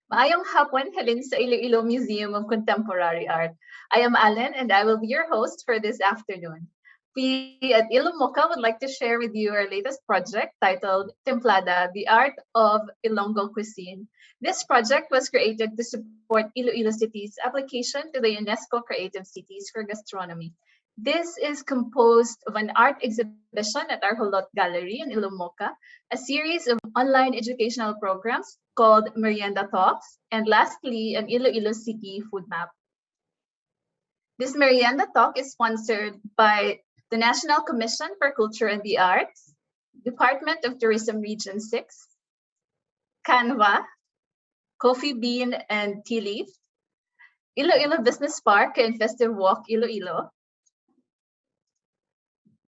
Maayong hapon, halin sa Iloilo Museum of Contemporary Art. I am Alan and I will be your host for this afternoon. We at Ilomoka would like to share with you our latest project titled Templada, the Art of Ilonggo Cuisine. This project was created to support Iloilo City's application to the UNESCO Creative Cities for Gastronomy. This is composed of an art exhibition at our Hulot Gallery in Ilomoka, a series of online educational programs called Merienda Talks, and lastly, an Iloilo City food map. This Merienda Talk is sponsored by the National Commission for Culture and the Arts, Department of Tourism Region 6, Canva, Coffee Bean and Tea Leaf, Iloilo Business Park and Festive Walk Iloilo,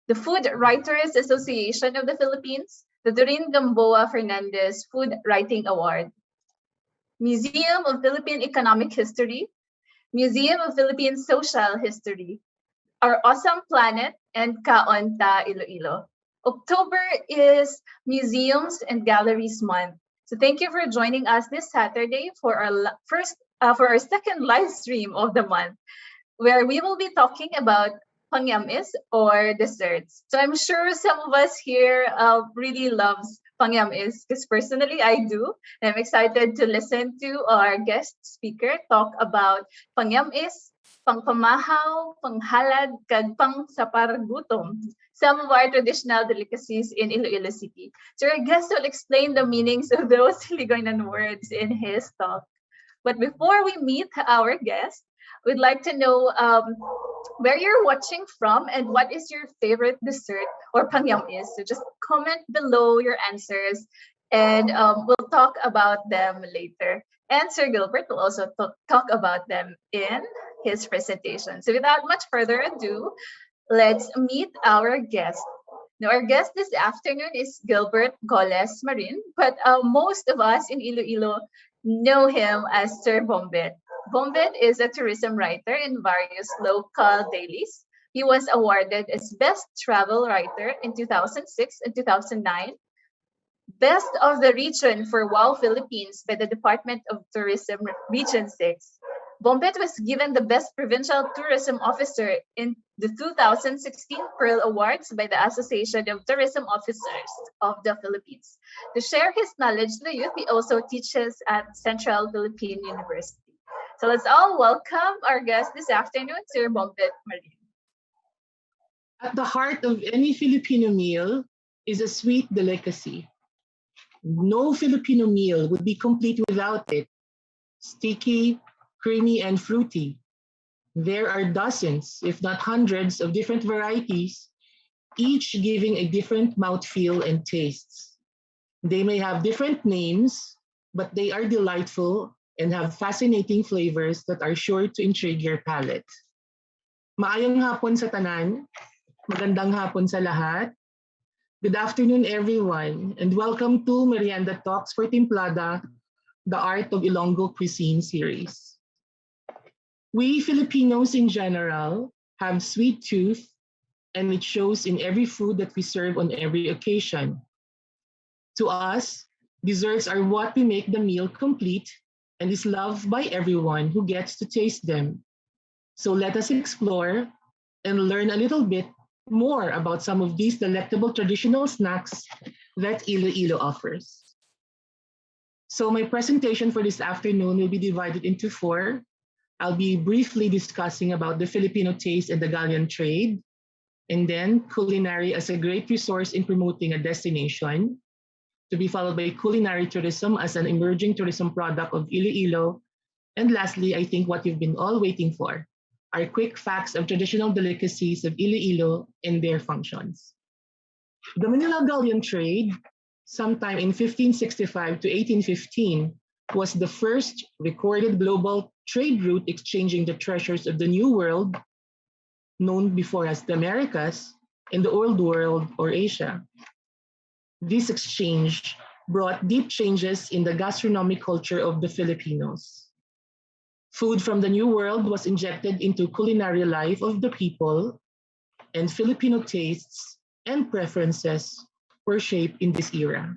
the Food Writers Association of the Philippines, the Doreen Gamboa Fernandez Food Writing Award, Museum of Philippine Economic History, Museum of Philippine Social History, Our Awesome Planet, and Kaon Ta Iloilo. October is Museums and Galleries Month. So thank you for joining us this Saturday for our second live stream of the month, where we will be talking about Pangyam-is or desserts. So I'm sure some of us here really loves Pangyam-is because personally I do. And I'm excited to listen to our guest speaker talk about Pangyam-is, PANGPAMAHAW, panghalad, kag pang sapargutom, some of our traditional delicacies in Iloilo City. So our guest will explain the meanings of those Ligoynan words in his talk. But before we meet our guest, we'd like to know where you're watching from and what is your favorite dessert or pangyam is. So just comment below your answers and we'll talk about them later. And Sir Gilbert will also talk about them in his presentation. So without much further ado, let's meet our guest. Now, our guest this afternoon is Gilbert Goles Marin, but most of us in Iloilo know him as Sir Bombet. Bombet is a tourism writer in various local dailies. He was awarded as Best Travel Writer in 2006 and 2009, Best of the Region for WOW Philippines by the Department of Tourism Region 6. Bombet was given the Best Provincial Tourism Officer in the 2016 Pearl Awards by the Association of Tourism Officers of the Philippines. To share his knowledge to the youth, he also teaches at Central Philippine University. So let's all welcome our guest this afternoon, Sir Bombet Marin. At the heart of any Filipino meal is a sweet delicacy. No Filipino meal would be complete without it. Sticky, creamy, and fruity. There are dozens, if not hundreds, of different varieties, each giving a different mouthfeel and tastes. They may have different names, but they are delightful and have fascinating flavors that are sure to intrigue your palate. Maayong hapon sa tanan, magandang hapon sa lahat. Good afternoon everyone, and welcome to Merienda Talks for Templada, the Art of Ilonggo Cuisine series. We Filipinos in general have sweet tooth, and it shows in every food that we serve on every occasion. To us, desserts are what we make the meal complete and is loved by everyone who gets to taste them. So let us explore and learn a little bit more about some of these delectable traditional snacks that Iloilo offers. So my presentation for this afternoon will be divided into four. I'll be briefly discussing about the Filipino taste and the galleon trade, and then culinary as a great resource in promoting a destination, to be followed by culinary tourism as an emerging tourism product of Iloilo, and lastly, I think what you've been all waiting for, are quick facts of traditional delicacies of Iloilo and their functions. The Manila galleon trade, sometime in 1565 to 1815, was the first recorded global trade route exchanging the treasures of the New World, known before as the Americas, and the Old World or Asia. This exchange brought deep changes in the gastronomic culture of the Filipinos. Food from the New World was injected into culinary life of the people, and Filipino tastes and preferences were shaped in this era.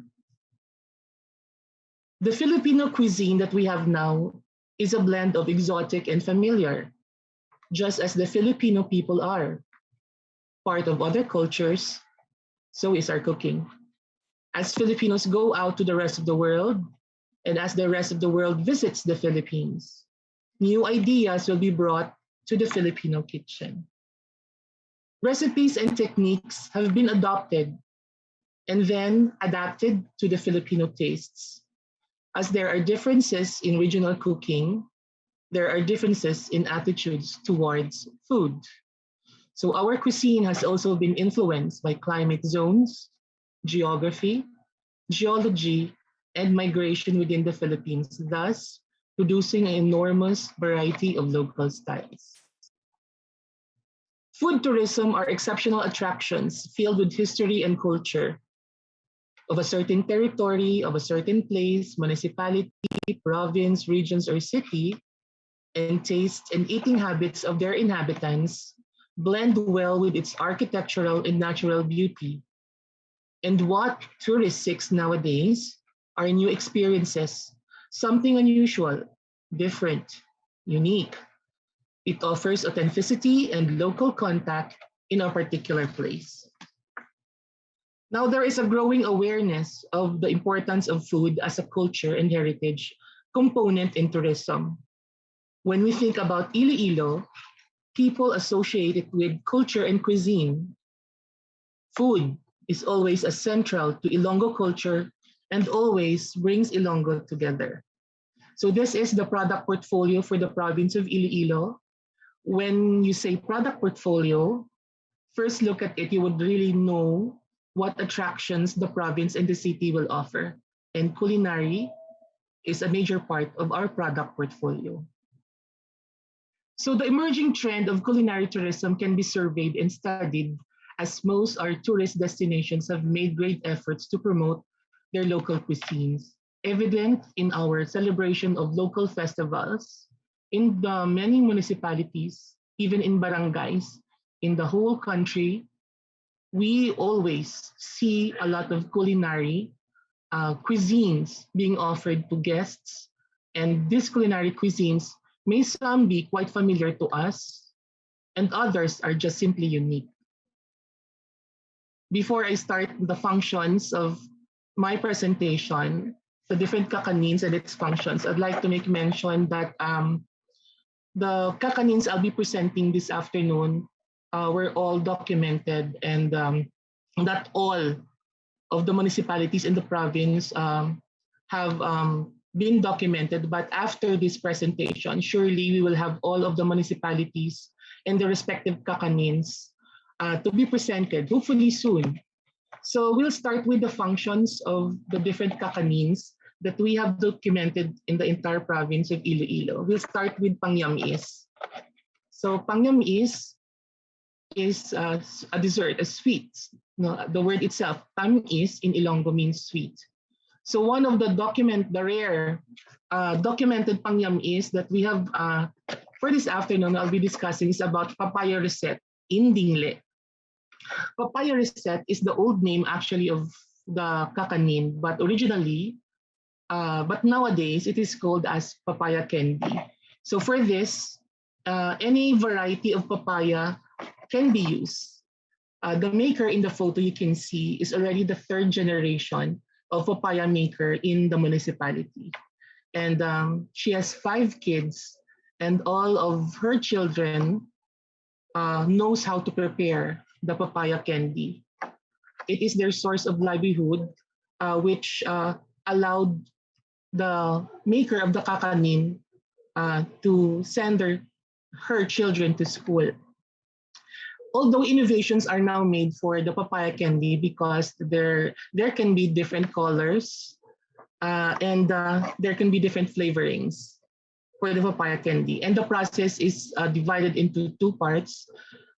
The Filipino cuisine that we have now is a blend of exotic and familiar, just as the Filipino people are. Part of other cultures, so is our cooking. As Filipinos go out to the rest of the world, and as the rest of the world visits the Philippines, new ideas will be brought to the Filipino kitchen. Recipes and techniques have been adopted and then adapted to the Filipino tastes. As there are differences in regional cooking, there are differences in attitudes towards food. So our cuisine has also been influenced by climate zones, geography, geology, and migration within the Philippines, thus producing an enormous variety of local styles. Food tourism are exceptional attractions filled with history and culture of a certain territory, of a certain place, municipality, province, regions, or city, and tastes and eating habits of their inhabitants blend well with its architectural and natural beauty. And what tourists seek nowadays are new experiences, something unusual, different, unique. It offers authenticity and local contact in a particular place. Now, there is a growing awareness of the importance of food as a culture and heritage component in tourism. When we think about Iloilo, people associate it with culture and cuisine. Food is always as central to Ilonggo culture and always brings Ilonggo together. So this is the product portfolio for the province of Iloilo. When you say product portfolio, first look at it, you would really know what attractions the province and the city will offer. And culinary is a major part of our product portfolio. So the emerging trend of culinary tourism can be surveyed and studied as most our tourist destinations have made great efforts to promote their local cuisines, evident in our celebration of local festivals in the many municipalities, even in barangays, in the whole country. We always see a lot of culinary cuisines being offered to guests, and these culinary cuisines may some be quite familiar to us, and others are just simply unique. Before I start the functions of my presentation, the different kakanins and its functions, I'd like to make mention that the kakanins I'll be presenting this afternoon were all documented, and not all of the municipalities in the province have been documented. But after this presentation, surely we will have all of the municipalities and the respective kakanins to be presented, hopefully soon. So we'll start with the functions of the different kakanins that we have documented in the entire province of Iloilo. We'll start with Pangyam-is. So Pangyam-is is a dessert, a sweet. No, the word itself, Pangyam-is in Ilonggo means sweet. So one of the rare documented Pangyam-is that we have for this afternoon, I'll be discussing is about PAPAYA ROSETTE in DINGLE. PAPAYA ROSETTE is the old name actually of the kakanin, but originally, but nowadays it is called as papaya candy. So for this, any variety of papaya can be used. The maker in the photo you can see is already the third generation of papaya maker in the municipality. And she has 5 kids, and all of her children knows how to prepare the papaya candy. It is their source of livelihood, which allowed the maker of the kakanin to send her children to school. Although innovations are now made for the papaya candy because there can be different colors and there can be different flavorings for the papaya candy. And the process is divided into 2 parts,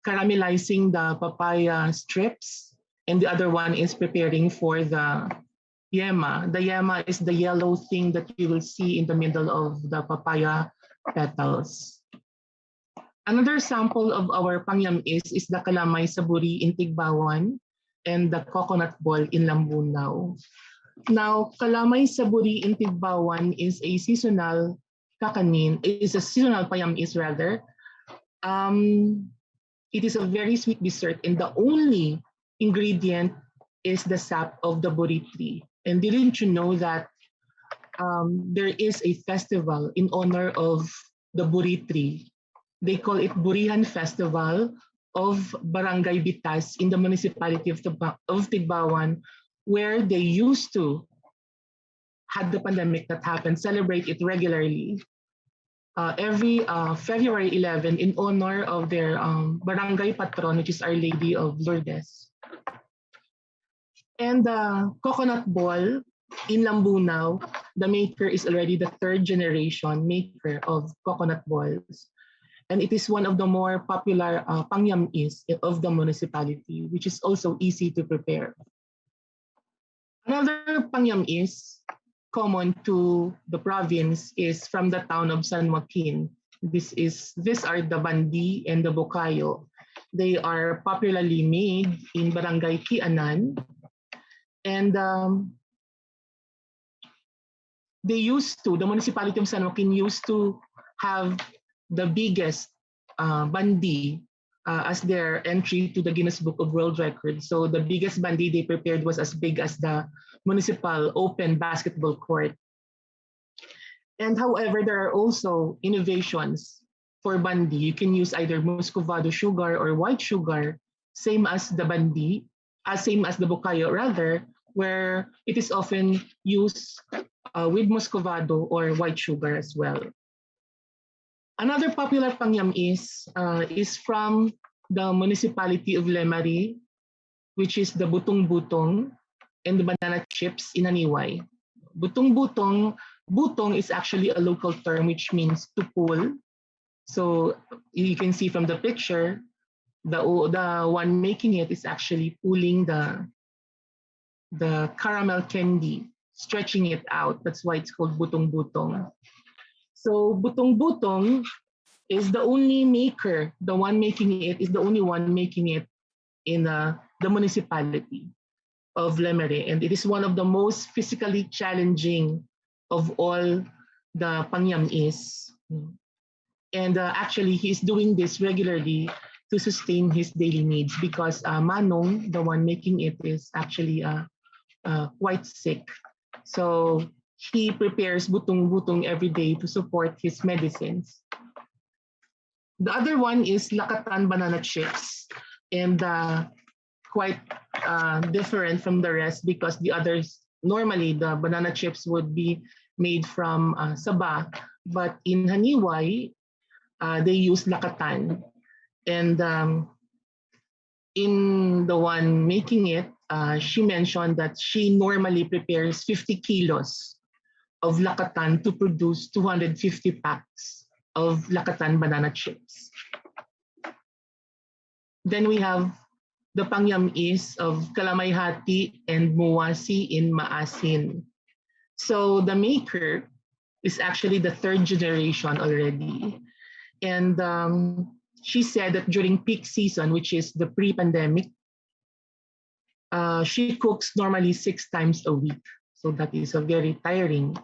caramelizing the papaya strips, and the other one is preparing for the yema. The yema is the yellow thing that you will see in the middle of the papaya petals. Another sample of our Pangyam-is is the kalamay saburi in TIGBAUAN and the coconut ball in Lambunao. Now, kalamay sa buri in TIGBAUAN is a seasonal kakanin, is a seasonal Pangyam-is rather. It is a very sweet dessert, and the only ingredient is the sap of the buri tree. And didn't you know that there is a festival in honor of the buri tree? They call it Burihan Festival of Barangay Bitas in the municipality of TIGBAUAN, where they used to, had the pandemic that happened, celebrate it regularly every February 11 in honor of their barangay patron, which is Our Lady of Lourdes. And the coconut ball in Lambunaw, the maker is already the third generation maker of coconut balls. And it is one of the more popular Pangyam-is of the municipality, which is also easy to prepare. Another Pangyam-is common to the province is from the town of San Joaquin. These are the bandi and the bukayo. They are popularly made in Barangay Kianan, and the municipality of San Joaquin used to have the biggest bandi as their entry to the Guinness Book of World Records. So the biggest bandi they prepared was as big as the municipal open basketball court. And however, there are also innovations for bandi. You can use either muscovado sugar or white sugar, same as the bandi, same as the bukayo rather, where it is often used with muscovado or white sugar as well. Another popular Pangyam-is from the municipality of Lemari, which is the butong-butong and the banana chips in Aniway. Butong-butong, butong is actually a local term which means to pull. So you can see from the picture, the one making it is actually pulling the caramel candy, stretching it out. That's why it's called butong-butong. So butong-butong is the only maker, the one making it is the only one making it in the municipality of Lemari. And it is one of the most physically challenging of all the Pangyam-is. And actually, he is doing this regularly to sustain his daily needs because Manong, the one making it, is actually quite sick. So he prepares butong-butong every day to support his medicines. The other one is Lakatan banana chips, and quite different from the rest because the others, normally the banana chips would be made from saba, but in Haniway, they use Lakatan. And in the one making it, she mentioned that she normally prepares 50 kilos of Lakatan to produce 250 packs of Lakatan banana chips. Then we have the Pangyam-is of Kalamay, HATI and MUASI in MAASIN. So the maker is actually the third generation already. And she said that during peak season, which is the pre-pandemic, she cooks normally 6 times a week. So that is a very tiring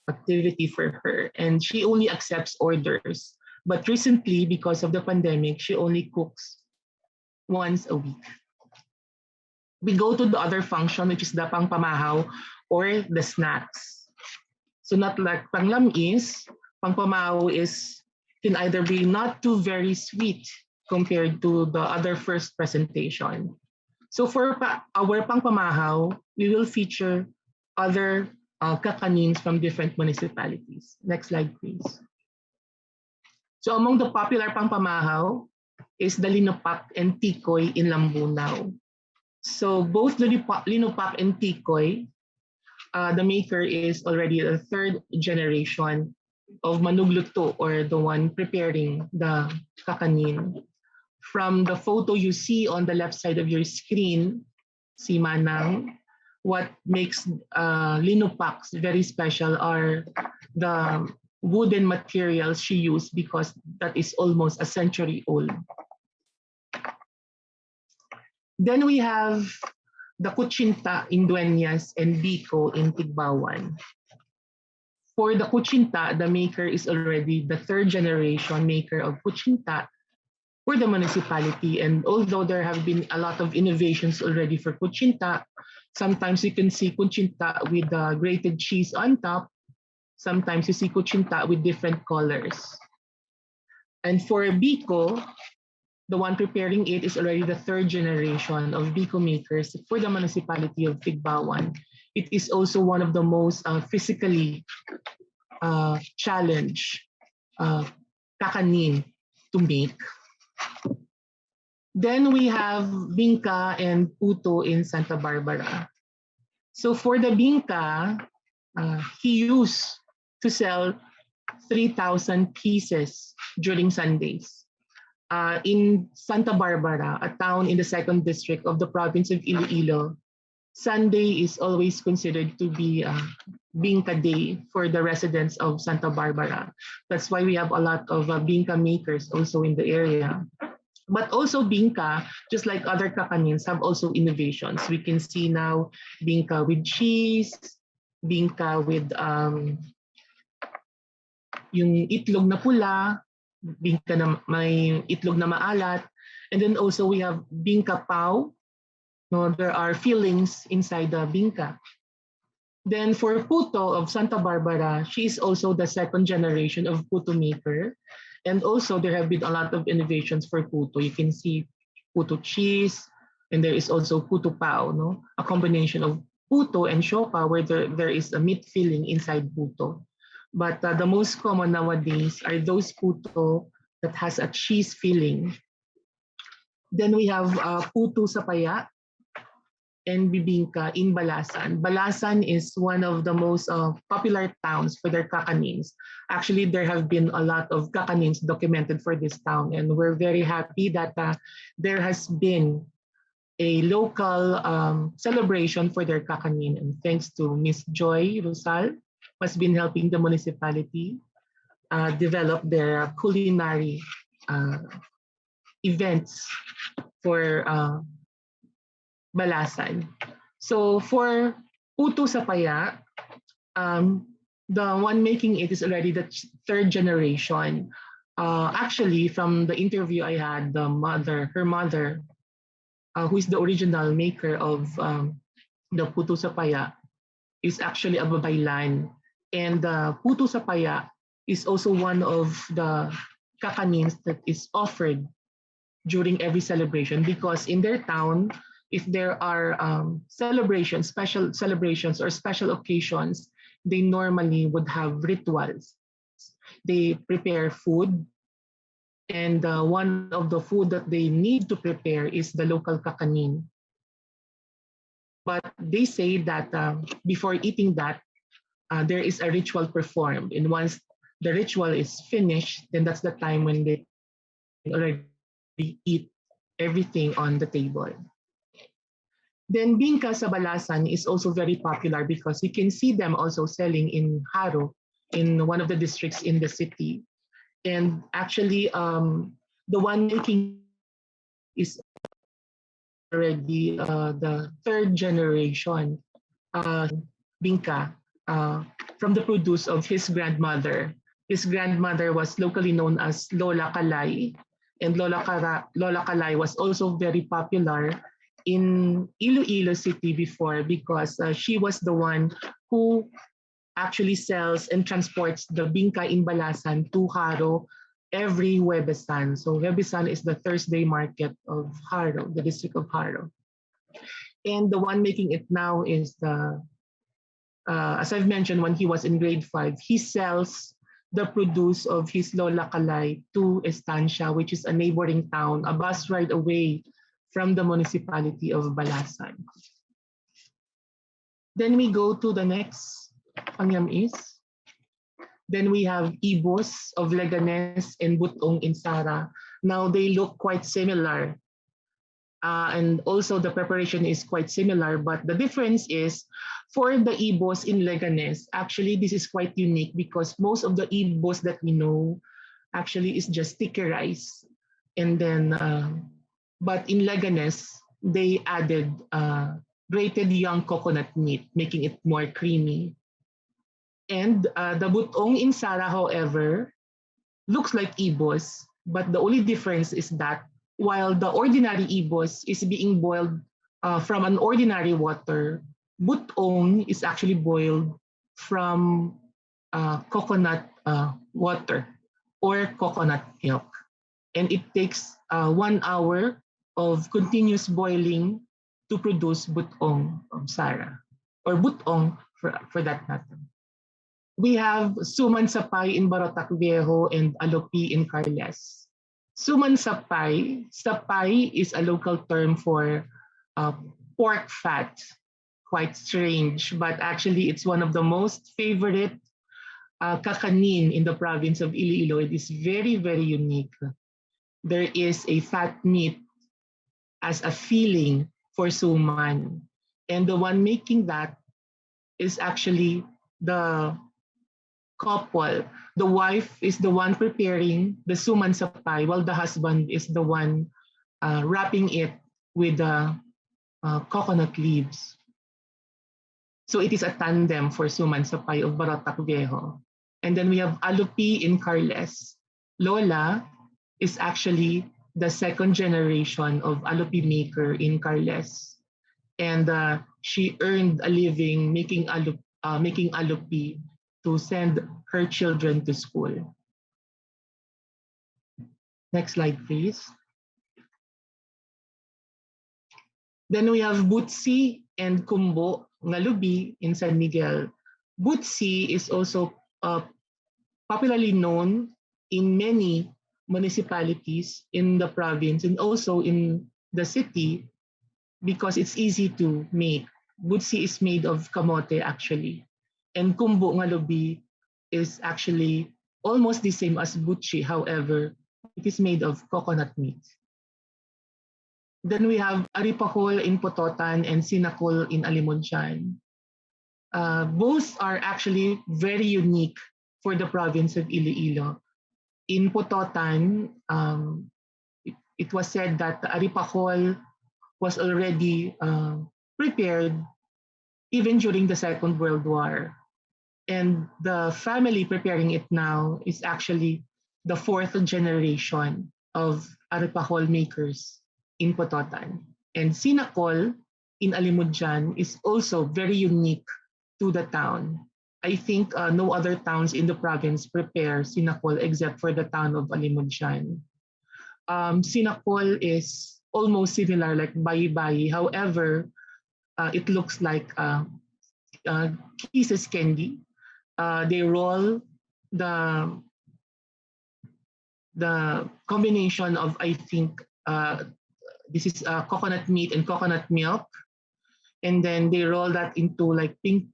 activity for her. And she only accepts orders. But recently, because of the pandemic, she only cooks once a week. We go to the other function, which is the PANGPAMAHAW or the snacks. So not like Pangyam-is, PANGPAMAHAW can either be not too very sweet compared to the other first presentation. So for our PANGPAMAHAW, we will feature other kakanins from different municipalities. Next slide, please. So among the popular PANGPAMAHAW is the linupak and tikoy in Lambunaw. So both linupak and tikoy, the maker is already the third generation of manugluto, or the one preparing the kakanin. From the photo you see on the left side of your screen, si Manang, what makes linupaks very special are the wooden materials she used because that is almost a century old. Then we have the KUTSINTA in DUENAS and BIKO in TIGBAUAN. For the KUTSINTA, the maker is already the third generation maker of KUTSINTA for the municipality. And although there have been a lot of innovations already for KUTSINTA, sometimes you can see KUTSINTA with grated cheese on top. Sometimes you see KUTSINTA with different colors. And for BIKO, the one preparing it is already the third generation of BIKO makers for the municipality of TIGBAUAN. It is also one of the most physically challenged kakanin to make. Then we have BINGKA and PUTO in Santa Barbara. So for the BINGKA, he used to sell 3,000 pieces during Sundays. In Santa Barbara, a town in the 2nd district of the province of Iloilo, Sunday is always considered to be BINGKA Day for the residents of Santa Barbara. That's why we have a lot of BINGKA makers also in the area. But also BINGKA, just like other kakanins, have also innovations. We can see now BINGKA with cheese, BINGKA with yung itlog na pula, BINGKA na may itlog na maalat, and then also we have BINGKA pao. No, there are fillings inside the BINGKA. Then for PUTO of Santa Barbara, she is also the 2nd generation of PUTO maker. And also there have been a lot of innovations for PUTO. You can see PUTO cheese, and there is also PUTO pao, no? A combination of PUTO and siopa where there is a meat filling inside PUTO. But the most common nowadays are those PUTO that has a cheese filling. Then we have PUTO sa PAYA and BINGKA in Balasan. Balasan is one of the most popular towns for their kakanins. Actually, there have been a lot of kakanins documented for this town, and we're very happy that there has been a local celebration for their kakanin. And thanks to Miss Joy Rosal, who has been helping the municipality develop their culinary events for Balasan. So for PUTO sa PAYA, the one making it is already the 3rd generation. Actually, from the interview I had, her mother, who is the original maker of the PUTO sa PAYA, is actually a babaylan. And the PUTO sa PAYA is also one of the kakanins that is offered during every celebration, because in their town, if there are celebrations, special celebrations or special occasions, they normally would have rituals. They prepare food, and one of the food that they need to prepare is the local kakanin. But they say that before eating that, there is a ritual performed. And once the ritual is finished, then that's the time when they already eat everything on the table. Then BINGKA sa Balasan is also very popular because you can see them also selling in Haro, in one of the districts in the city. And actually, the one making is already the 3rd generation BINGKA from the produce of his grandmother. His grandmother was locally known as Lola Kalay, and Lola Kalay was also very popular in Iloilo City before because she was the one who actually sells and transports the BINGKA in Balasan to Haro every Huebesan. So Huebesan is the Thursday market of Haro, the district of Haro. And the one making it now is the, as I've mentioned, when he was in grade 5, he sells the produce of his Lola Kalay to Estancia, which is a neighboring town, a bus ride away from the municipality of Balasan. Then we go to the next, Pangyam-is. Then we have Ibos of Leganes and Butong in Sara. Now they look quite similar. And also the preparation is quite similar, but the difference is for the Ibos in Leganes, actually this is quite unique because most of the Ibos that we know actually is just sticky rice. And then, but in Leganes, they added grated young coconut meat, making it more creamy. And the butong in Sara, however, looks like ibos, but the only difference is that while the ordinary ibos is being boiled from an ordinary water, butong is actually boiled from coconut water or coconut milk. And it takes 1 hour of continuous boiling to produce butong of Sara, or butong for that matter. We have suman sapay in Barotac Viejo and alopi in Carles. Suman sapay, sapay is a local term for uh, pork fat. Quite strange, but actually it's one of the most favorite kakanin in the province of Iloilo. It is very, very unique. There is a fat meat as a filling for suman. And the one making that is actually the couple. The wife is the one preparing the suman sapay, while the husband is the one wrapping it with the coconut leaves. So it is a tandem for suman sapay of Barotac Viejo. And then we have alopi in Carles. Lola is actually the second generation of alopi maker in Carles. And she earned a living making alopi to send her children to school. Next slide, please. Then we have butsi and kumbo ngalubi in San Miguel. Butsi is also popularly known in many municipalities in the province and also in the city because it's easy to make. Butsi is made of kamote actually. And kumbo ngalubi is actually almost the same as butchi. However, it is made of coconut meat. Then we have aripahol in Pototan and sinakol in Alimontian. Both are actually very unique for the province of Iloilo. In Pototan, it was said that the aripahol was already prepared even during the Second World War. And the family preparing it now is actually the fourth generation of aripahol makers in Pototan. And sinakol in Alimunjan is also very unique to the town. I think no other towns in the province prepare sinakol except for the town of Alimunjan. Sinakol is almost similar like bayi-bayi. However, it looks like kisses candy. They roll the combination of, I think, this is coconut meat and coconut milk, and then they roll that into like pink,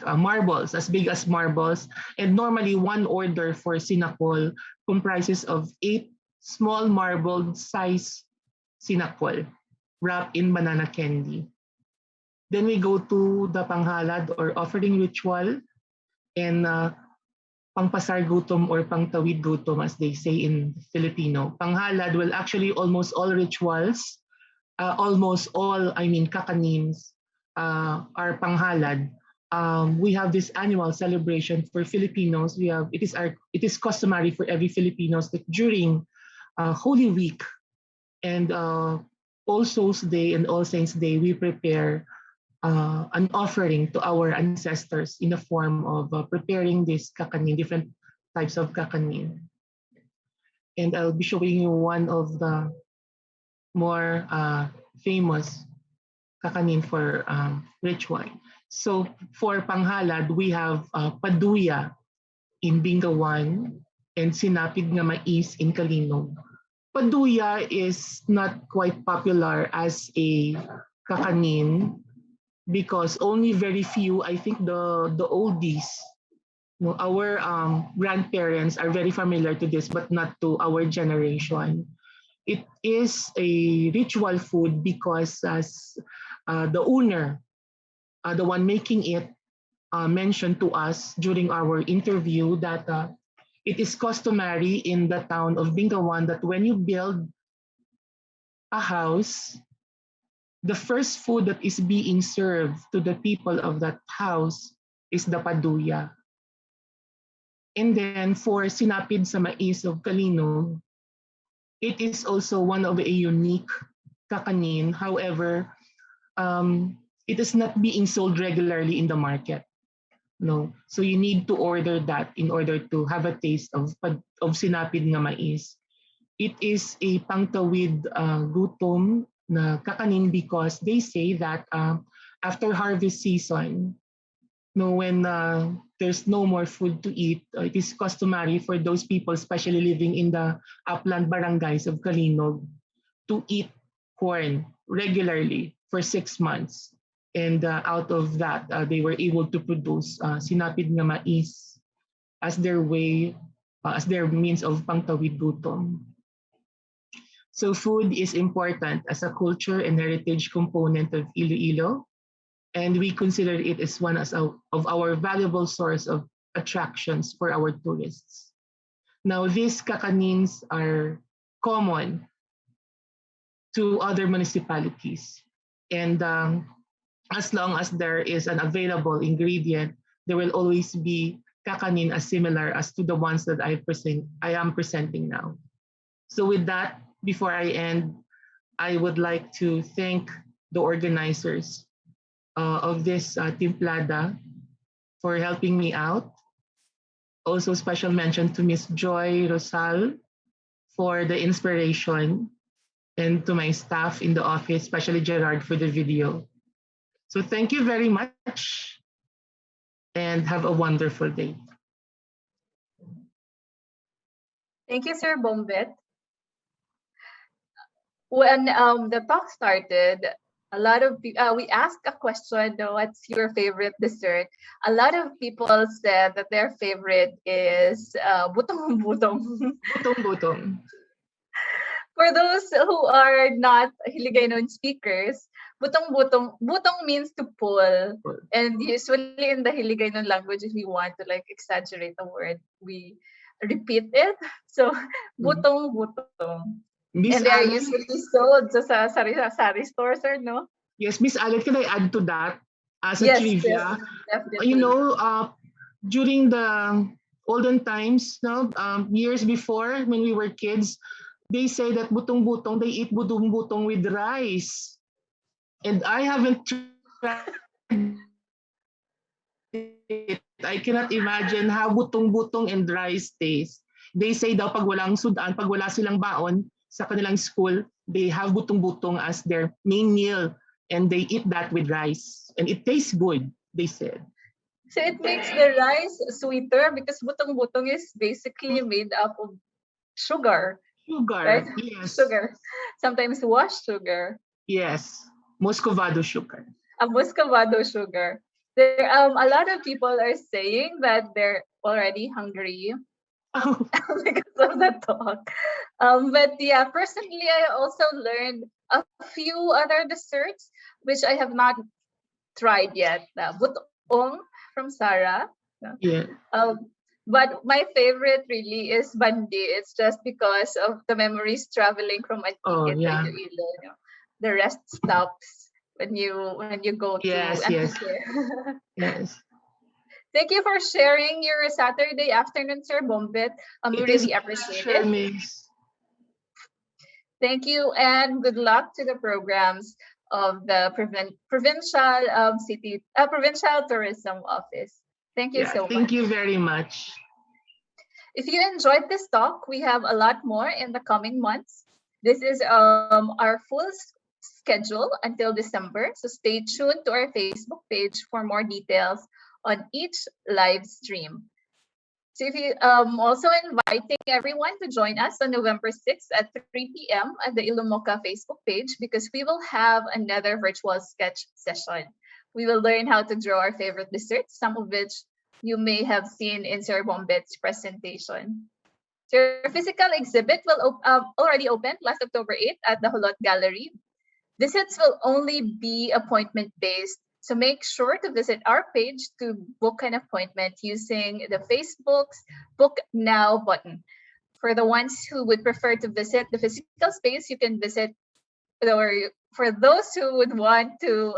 marbles, as big as marbles. And normally, one order for sinakol comprises of 8 small marbled size sinakol wrapped in banana candy. Then we go to the panghalad or offering ritual, and pangpasar gutom or pangtawid gutom as they say in Filipino. Panghalad, well actually almost all rituals, kakanins are panghalad. We have this annual celebration for Filipinos. It is customary for every Filipinos that during Holy Week and All Souls Day and All Saints Day, we prepare an offering to our ancestors in the form of preparing this kakanin, different types of kakanin. And I'll be showing you one of the more famous kakanin for ritual. So for panghalad, we have paduya in BINGKA 1 and sinapid nga mais in Kalinog. Paduya is not quite popular as a kakanin because only very few, I think the oldies, our grandparents are very familiar to this, but not to our generation. It is a ritual food because as the owner, the one making it, mentioned to us during our interview that it is customary in the town of BINGKA 1 that when you build a house, the first food that is being served to the people of that house is the paduya. And then for sinapid sa mais of Kalinog, it is also one of a unique kakanin. However, it is not being sold regularly in the market. No. So you need to order that in order to have a taste of sinapid nga mais. It is a pangtawid gutom na kakanin because they say that after harvest season, when there's no more food to eat, it is customary for those people, especially living in the upland barangays of Kalinog, to eat corn regularly for 6 months. And out of that, they were able to produce sinapid nga mais as their way, as their means of pangtawid gutom. So food is important as a culture and heritage component of Iloilo, and we consider it as one of our valuable source of attractions for our tourists. Now, these kakanins are common to other municipalities, and as long as there is an available ingredient, there will always be kakanin as similar as to the ones that I am presenting now. So with that, before I end, I would like to thank the organizers of this Timplada for helping me out. Also special mention to Miss Joy Rosal for the inspiration, and to my staff in the office, especially Gerard for the video. So thank you very much and have a wonderful day. Thank you, Sir Bombet. When the talk started, a lot of we asked a question, what's your favorite dessert? A lot of people said that their favorite is butong-butong. Butong-butong. For those who are not Hiligaynon speakers, butong means to pull. And usually in the Hiligaynon language, if we want to like exaggerate the word, we repeat it. So butong-butong. Miss And they are Alan, usually sold sa sari stores, or no? yes, Miss Alan, can I add to that as a Yes, trivia? definitely. You know, during the olden times, years before when we were kids, they say that butong-butong, they eat butong-butong with rice. And I haven't tried it. I cannot imagine how butong-butong and rice taste. They say daw pag walang sudan, pag wala silang baon sa kanilang school, they have butong-butong as their main meal and they eat that with rice. And it tastes good, they said. So it makes the rice sweeter because butong-butong is basically made up of sugar. Sugar, Right? yes. Sugar. Sometimes washed sugar. Yes, Muscovado sugar. A muscovado sugar. There, a lot of people are saying that they're already hungry because of the talk. But yeah, personally, I also learned a few other desserts which I have not tried yet. Butong from Sarah. Yeah. But my favorite really is bandi. It's just because of the memories traveling from Antique to Iloilo. The rest stops when you go to Antique. Yes. Thank you for sharing your Saturday afternoon, Sir Bombet. We really appreciate it. Miss. Thank you, and good luck to the programs of the provincial tourism office. Thank you so much. Thank you very much. If you enjoyed this talk, we have a lot more in the coming months. This is our full schedule until December, so stay tuned to our Facebook page for more details on each live stream. So if you also inviting everyone to join us on November 6th at 3 p.m. at the Ilomoka Facebook page, because we will have another virtual sketch session. We will learn how to draw our favorite desserts, some of which you may have seen in Sir Bombet's presentation. So your physical exhibit will already opened last October 8th at the Hulot Gallery. Visits will only be appointment-based, so make sure to visit our page to book an appointment using the Facebook's Book Now button. For the ones who would prefer to visit the physical space, you can visit or for those who would want to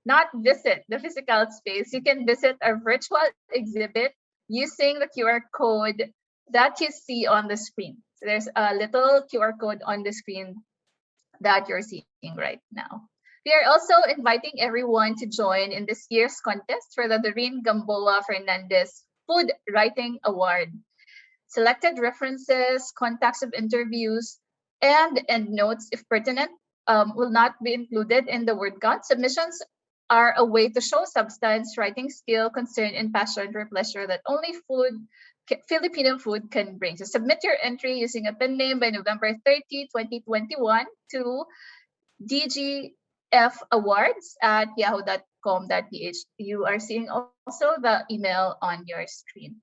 not visit the physical space, you can visit our virtual exhibit using the QR code that you see on the screen. So there's a little QR code on the screen that you're seeing right now. We are also inviting everyone to join in this year's contest for the Doreen Gamboa Fernandez Food Writing Award. Selected references, contacts of interviews, and endnotes, if pertinent, will not be included in the word count. Submissions are a way to show substance, writing skill, concern, and passion for pleasure that only Filipino food can bring. So submit your entry using a pen name by November 30, 2021 to dgfawards@yahoo.com.ph. You are seeing also the email on your screen.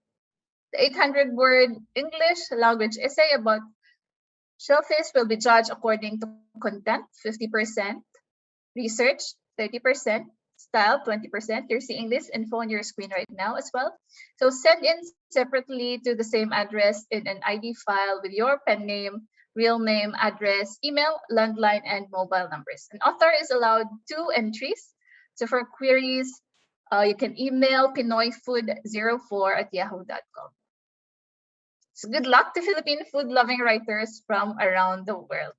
The 800-word English language essay about shellfish will be judged according to content, 50%, research, 30%, style, 20%. You're seeing this info on your screen right now as well. So send in separately to the same address in an ID file with your pen name, real name, address, email, landline, and mobile numbers. An author is allowed 2 entries. So for queries, you can email pinoyfood04@yahoo.com. So good luck to Philippine food-loving writers from around the world.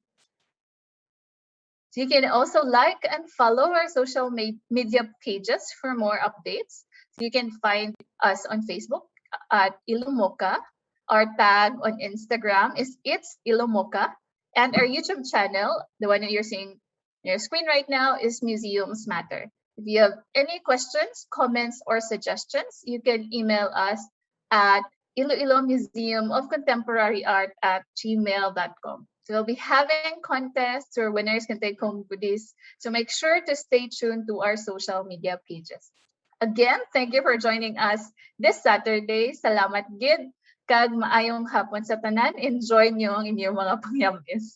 So you can also like and follow our social media pages for more updates. So you can find us on Facebook at Ilomoka. Our tag on Instagram is It's Ilomoka. And our YouTube channel, the one that you're seeing on your screen right now, is Museums Matter. If you have any questions, comments, or suggestions, you can email us at Iloilo Museum of Contemporary Art @gmail.com. So we'll be having contests where winners can take home goodies. So make sure to stay tuned to our social media pages. Again, thank you for joining us this Saturday. Salamat gid, kag maayong hapon sa tanan. Enjoy niyo ang inyong mga pangyam-is.